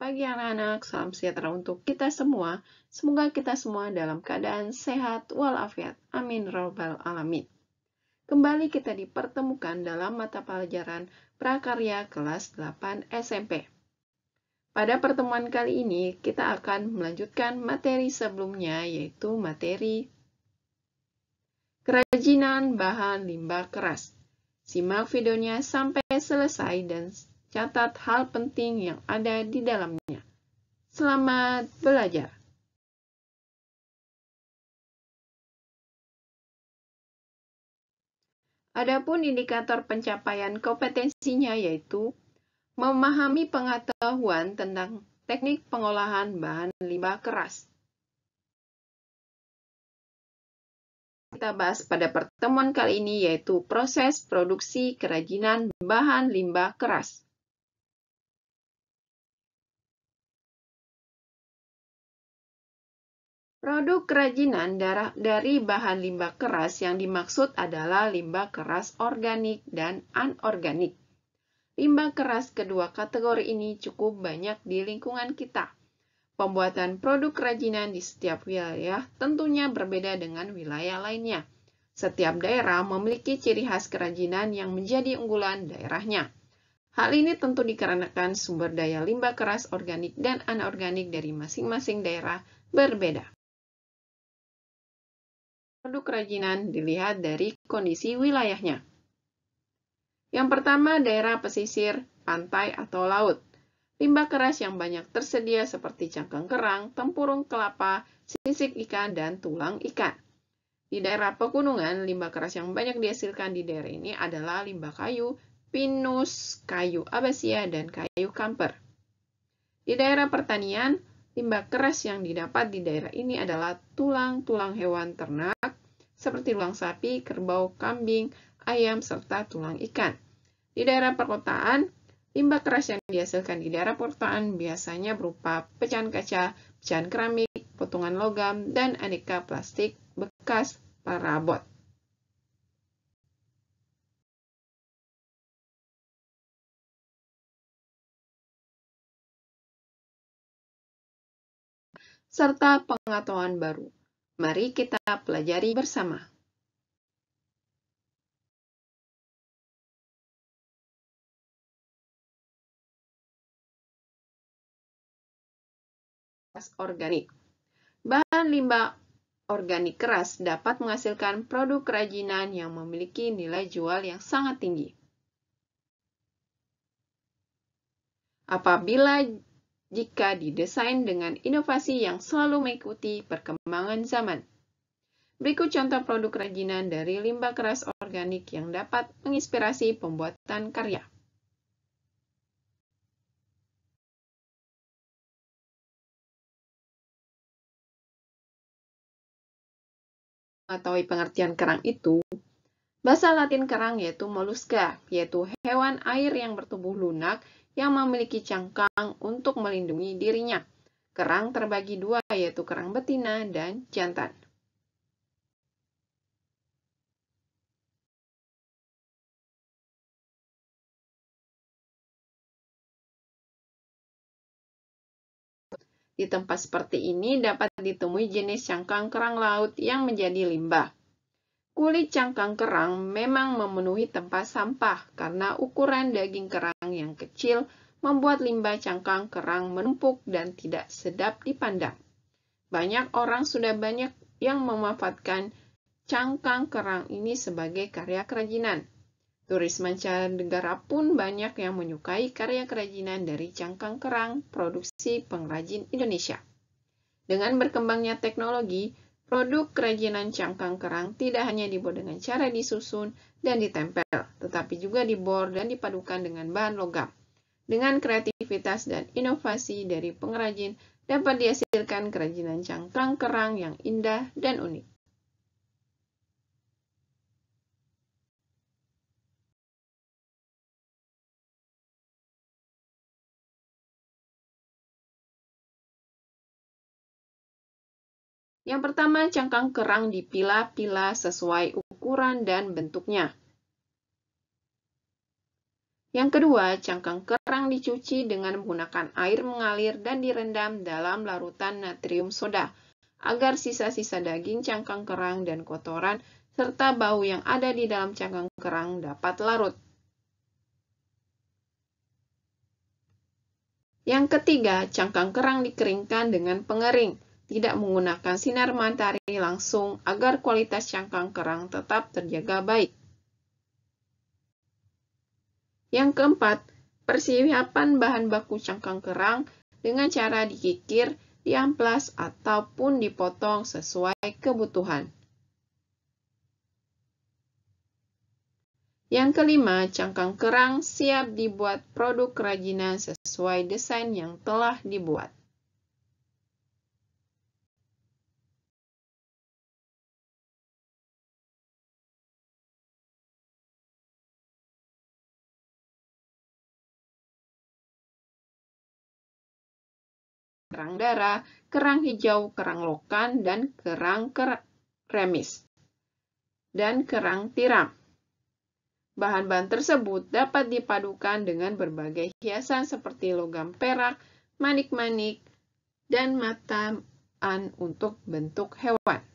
pagi anak-anak, salam sejahtera untuk kita semua. Semoga kita semua dalam keadaan sehat walafiat. Amin robbal alamin. Kembali kita dipertemukan dalam mata pelajaran prakarya kelas 8 SMP. Pada pertemuan kali ini, kita akan melanjutkan materi sebelumnya, yaitu materi kerajinan bahan limbah keras. Simak videonya sampai selesai dan catat hal penting yang ada di dalamnya. Selamat belajar! Adapun indikator pencapaian kompetensinya yaitu memahami pengetahuan tentang teknik pengolahan bahan limbah keras. Kita bahas pada pertemuan kali ini yaitu proses produksi kerajinan bahan limbah keras. Produk kerajinan dari bahan limbah keras yang dimaksud adalah limbah keras organik dan anorganik. Limbah keras kedua kategori ini cukup banyak di lingkungan kita. Pembuatan produk kerajinan di setiap wilayah tentunya berbeda dengan wilayah lainnya. Setiap daerah memiliki ciri khas kerajinan yang menjadi unggulan daerahnya. Hal ini tentu dikarenakan sumber daya limbah keras organik dan anorganik dari masing-masing daerah berbeda. Produk kerajinan dilihat dari kondisi wilayahnya. Yang pertama, daerah pesisir, pantai, atau laut. Limbah keras yang banyak tersedia seperti cangkang kerang, tempurung kelapa, sisik ikan, dan tulang ikan. Di daerah pegunungan, limbah keras yang banyak dihasilkan di daerah ini adalah limbah kayu, pinus, kayu abasia, dan kayu kamper. Di daerah pertanian, limbah keras yang didapat di daerah ini adalah tulang-tulang hewan ternak, seperti tulang sapi, kerbau, kambing, ayam, serta tulang ikan. Di daerah perkotaan, limbah keras yang dihasilkan di daerah perkotaan biasanya berupa pecahan kaca, pecahan keramik, potongan logam, dan aneka plastik bekas perabot. Serta pengetahuan baru. Mari kita pelajari bersama. Organik. Bahan limbah organik keras dapat menghasilkan produk kerajinan yang memiliki nilai jual yang sangat tinggi. Apabila jika didesain dengan inovasi yang selalu mengikuti perkembangan zaman. Berikut contoh produk kerajinan dari limbah keras organik yang dapat menginspirasi pembuatan karya. Mengetahui pengertian kerang itu, bahasa Latin kerang yaitu mollusca, yaitu hewan air yang bertubuh lunak yang memiliki cangkang untuk melindungi dirinya. Kerang terbagi dua, yaitu kerang betina dan jantan. Di tempat seperti ini dapat ditemui jenis cangkang kerang laut yang menjadi limbah. Kulit cangkang kerang memang memenuhi tempat sampah karena ukuran daging kerang yang kecil membuat limbah cangkang kerang menumpuk dan tidak sedap dipandang. Banyak orang sudah banyak yang memanfaatkan cangkang kerang ini sebagai karya kerajinan. Turis mancanegara pun banyak yang menyukai karya kerajinan dari cangkang kerang produksi pengrajin Indonesia. Dengan berkembangnya teknologi, produk kerajinan cangkang kerang tidak hanya dibuat dengan cara disusun dan ditempel, tetapi juga dibor dan dipadukan dengan bahan logam. Dengan kreativitas dan inovasi dari pengrajin, dapat dihasilkan kerajinan cangkang kerang yang indah dan unik. Yang pertama, cangkang kerang dipilah-pilah sesuai ukuran dan bentuknya. Yang kedua, cangkang kerang dicuci dengan menggunakan air mengalir dan direndam dalam larutan natrium soda, agar sisa-sisa daging cangkang kerang dan kotoran serta bau yang ada di dalam cangkang kerang dapat larut. Yang ketiga, cangkang kerang dikeringkan dengan pengering, tidak menggunakan sinar matahari langsung agar kualitas cangkang kerang tetap terjaga baik. Yang keempat, persiapan bahan baku cangkang kerang dengan cara dikikir, diamplas, ataupun dipotong sesuai kebutuhan. Yang kelima, cangkang kerang siap dibuat produk kerajinan sesuai desain yang telah dibuat. Kerang darah, kerang hijau, kerang lokan, dan kerang remis, dan kerang tiram. Bahan-bahan tersebut dapat dipadukan dengan berbagai hiasan seperti logam perak, manik-manik, dan mataan untuk bentuk hewan.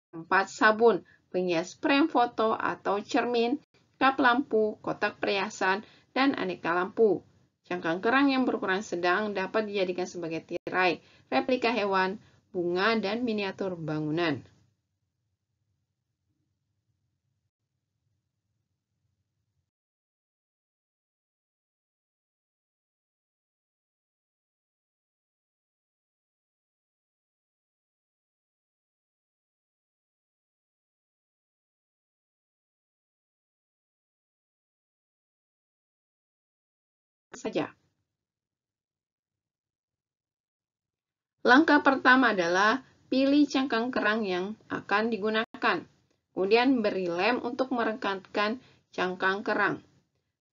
Tempat sabun, penghias frame foto atau cermin, kap lampu, kotak perhiasan, dan aneka lampu. Cangkang kerang yang berukuran sedang dapat dijadikan sebagai tirai, replika hewan, bunga, dan miniatur bangunan. Saja. Langkah pertama adalah pilih cangkang kerang yang akan digunakan. Kemudian beri lem untuk merekatkan cangkang kerang.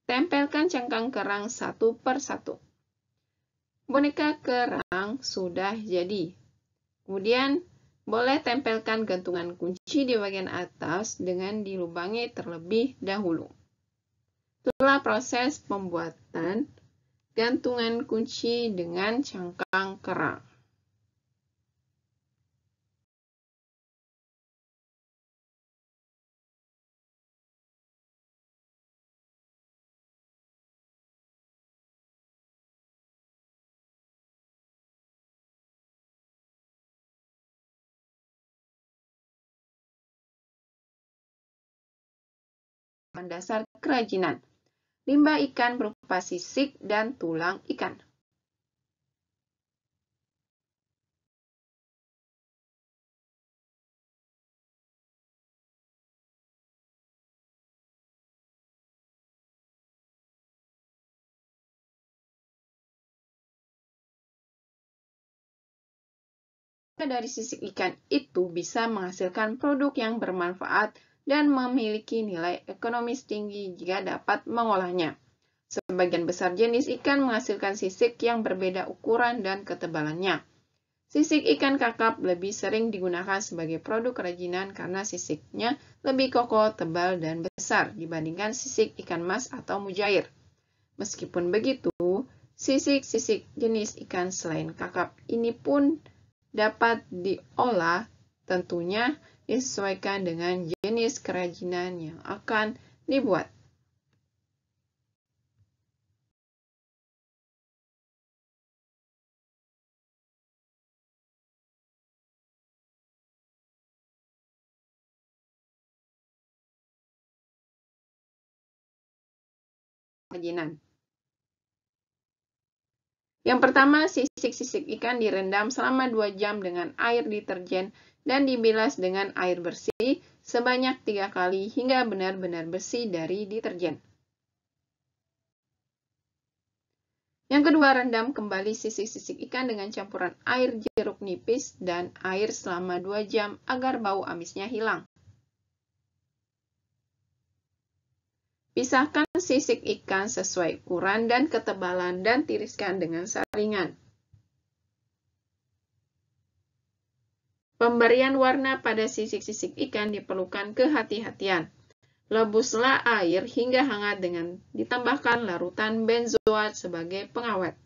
Tempelkan cangkang kerang satu per satu. Boneka kerang sudah jadi. Kemudian boleh tempelkan gantungan kunci di bagian atas dengan dilubangi terlebih dahulu. Itulah proses pembuatan gantungan kunci dengan cangkang kerang. Dasar kerajinan. Limbah ikan berupa sisik dan tulang ikan. Dari sisik ikan itu bisa menghasilkan produk yang bermanfaat dan memiliki nilai ekonomis tinggi jika dapat mengolahnya. Sebagian besar jenis ikan menghasilkan sisik yang berbeda ukuran dan ketebalannya. Sisik ikan kakap lebih sering digunakan sebagai produk kerajinan karena sisiknya lebih kokoh, tebal, dan besar dibandingkan sisik ikan mas atau mujair. Meskipun begitu, sisik-sisik jenis ikan selain kakap ini pun dapat diolah, tentunya disesuaikan dengan jenis kerajinan yang akan dibuat. kerajinan. Yang pertama, sisik-sisik ikan direndam selama 2 jam dengan air deterjen dan dibilas dengan air bersih sebanyak 3 kali hingga benar-benar bersih dari deterjen. Yang kedua, rendam kembali sisik-sisik ikan dengan campuran air jeruk nipis dan air selama 2 jam agar bau amisnya hilang. Pisahkan sisik ikan sesuai ukuran dan ketebalan dan tiriskan dengan saringan. Pemberian warna pada sisik-sisik ikan diperlukan kehati-hatian. Lebuslah air hingga hangat dengan ditambahkan larutan benzoat sebagai pengawet.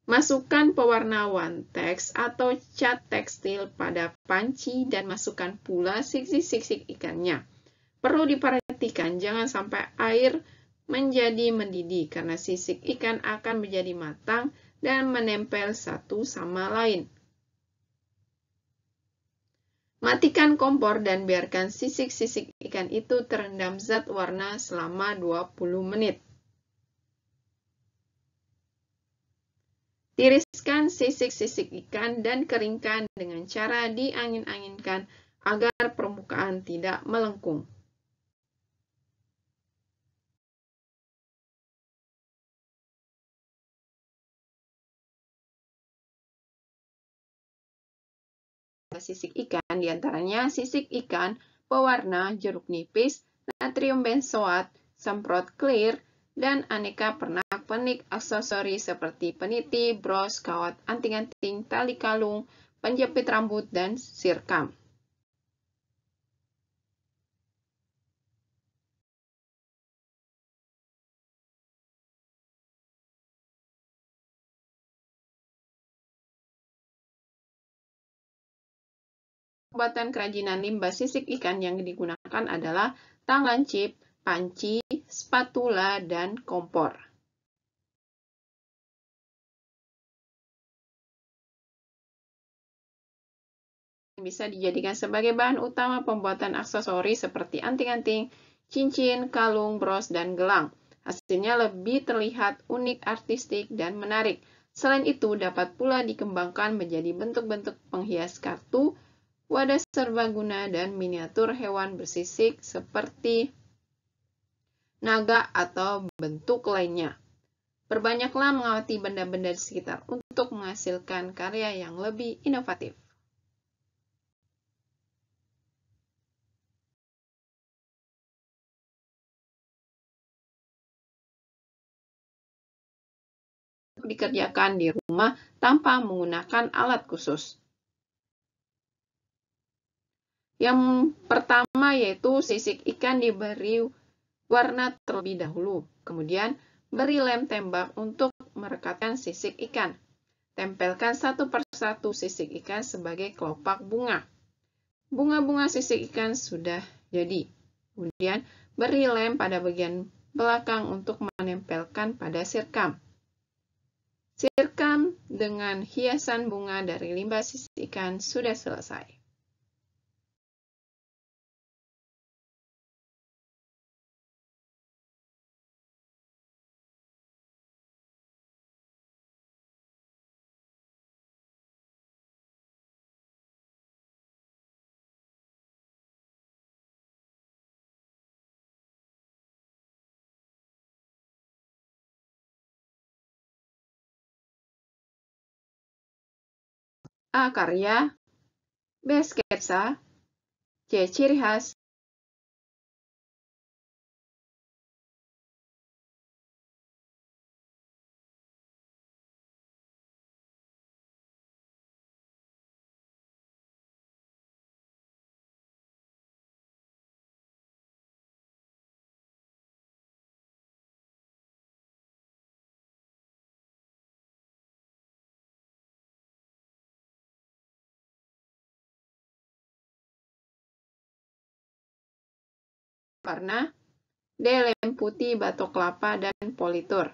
Masukkan pewarna One-Tex atau cat tekstil pada panci dan masukkan pula sisik-sisik ikannya. Perlu diperhatikan jangan sampai air menjadi mendidih karena sisik ikan akan menjadi matang dan menempel satu sama lain. Matikan kompor dan biarkan sisik-sisik ikan itu terendam zat warna selama 20 menit. Tiriskan sisik-sisik ikan dan keringkan dengan cara diangin-anginkan agar permukaan tidak melengkung. Sisik ikan diantaranya sisik ikan, pewarna, jeruk nipis, natrium benzoat, semprot clear, dan aneka pernak-pernik aksesoris seperti peniti, bros, kawat anting-anting, tali kalung, penjepit rambut, dan sirkam. Pembuatan kerajinan limbah sisik ikan yang digunakan adalah tang lancip, panci, spatula, dan kompor. Bisa dijadikan sebagai bahan utama pembuatan aksesoris seperti anting-anting, cincin, kalung, bros, dan gelang. Hasilnya lebih terlihat unik, artistik, dan menarik. Selain itu, dapat pula dikembangkan menjadi bentuk-bentuk penghias kartu, wadah serbaguna, dan miniatur hewan bersisik seperti naga atau bentuk lainnya. Perbanyaklah mengaweti benda-benda di sekitar untuk menghasilkan karya yang lebih inovatif. Dikerjakan di rumah tanpa menggunakan alat khusus. Yang pertama yaitu sisik ikan diberi warna terlebih dahulu. Kemudian beri lem tembak untuk merekatkan sisik ikan. Tempelkan satu persatu sisik ikan sebagai kelopak bunga. Bunga-bunga sisik ikan sudah jadi. Kemudian beri lem pada bagian belakang untuk menempelkan pada sirkam. Sirkam dengan hiasan bunga dari limbah sisik ikan sudah selesai. A. Karya. B. Sketsa. C. Ciri khas. Warna. D. Lem putih, batok kelapa, dan politur.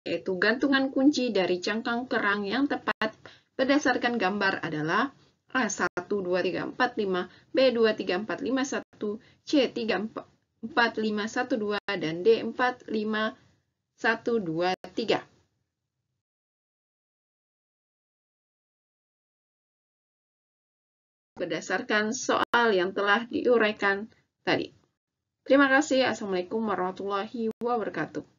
yaitu gantungan kunci dari cangkang kerang yang tepat berdasarkan gambar adalah A1, 2, 3, 4, 5, B, 2, 3, 4, 5, 1, C, 3, 4, 5, 1, 2, dan D, 4, 5, 1, 2, 3. Berdasarkan soal yang telah diuraikan tadi. Terima kasih. Assalamualaikum warahmatullahi wabarakatuh.